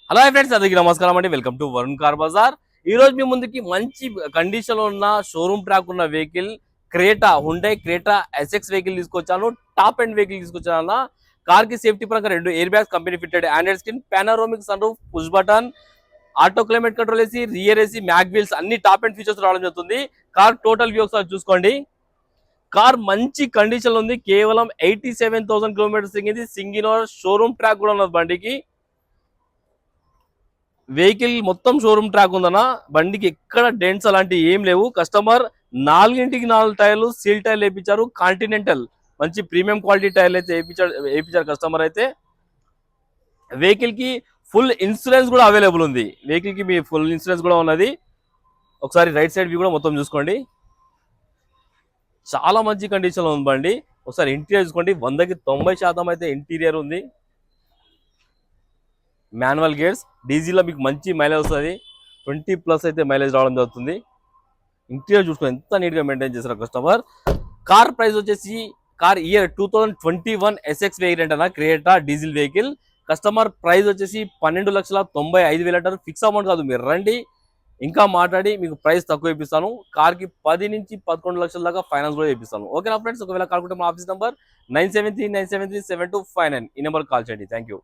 Hello friends, అందరికీ నమస్కారం అండి. Welcome to Varun car Bazar. ఈ రోజు మీ ముందుకి మంచి కండిషన్ లో ఉన్న షోరూమ్ ట్రాక్ ఉన్న vehicle Creta, Hyundai Creta SX vehicle తీసుకొచ్చాను. టాప్ ఎండ్ వెహికల్ తీసుకొచ్చాను అన్న. కార్ కి సేఫ్టీ పరంగా 2 air bags company fitted, Android screen, panoramic sunroof, push button, auto climate control AC, rear AC, mag wheels అన్ని top end features రావడం జరుగుతుంది. Car total view ఒకసారి చూసుకోండి. కార్ మంచి కండిషన్ లో ఉంది. కేవలం 87,000 కిలోమీటర్స్ తిరిగింది. సింగిల్ ఓనర్, షోరూమ్ ట్రాక్ కూడా ఉన్నది బండికి. వెహికల్ మొత్తం షోరూమ్ ట్రాక్ ఉందన్న. బండికి ఎక్కడ డెంట్స్ అలాంటివి ఏం లేవు. కస్టమర్ 4 టైర్లు సీల్ టైర్లు వేయించారు. కాంటినెంటల్ మంచి ప్రీమియం క్వాలిటీ టైర్లు అయితే వేయించారు కస్టమర్ అయితే. వెహికల్ కి ఫుల్ ఇన్సూరెన్స్ కూడా అవైలబుల్ ఉంది. వెహికల్ కి మీ ఫుల్ ఇన్సూరెన్స్ కూడా ఉన్నది. ఒకసారి రైట్ సైడ్ వ్యూ కూడా మొత్తం చూసుకోండి. చాలా మంచి కండిషన్ లో ఉంది బండి. ఒకసారి ఇంటీరియర్ చూసుకోండి. 100కి 90% అయితే ఇంటీరియర్ ఉంది. మాన్యువల్ గేర్స్, డీజిల్లో మీకు మంచి మైలేజ్ వస్తుంది. 20+ అయితే మైలేజ్ రావడం జరుగుతుంది. ఇంటీరియర్ చూసుకొని ఎంత నీట్గా మెయింటైన్ చేశారు కస్టమర్. కార్ ప్రైస్ వచ్చేసి కార్ ఇయర్ 2021 ఎస్ఎక్స్ వేరియంట్ అన్న, క్రియేటా డీజిల్ వెహికల్. కస్టమర్ ప్రైస్ వచ్చేసి 12,95,000 అంటారు. ఫిక్స్ అమౌంట్ కాదు, మీరు రండి ఇంకా మాట్లాడి మీకు ప్రైస్ తక్కువ ఇప్పిస్తాను. కార్కి 10 నుంచి 11 లక్షల దాకా ఫైనాన్స్ కూడా ఇప్పిస్తాను. ఓకేనా ఫ్రెండ్స్? ఒకవేళ కాల్ మా ఆఫీస్ నెంబర్ 9739737259. ఈ నెంబర్ కాల్ చేయండి. Thank you.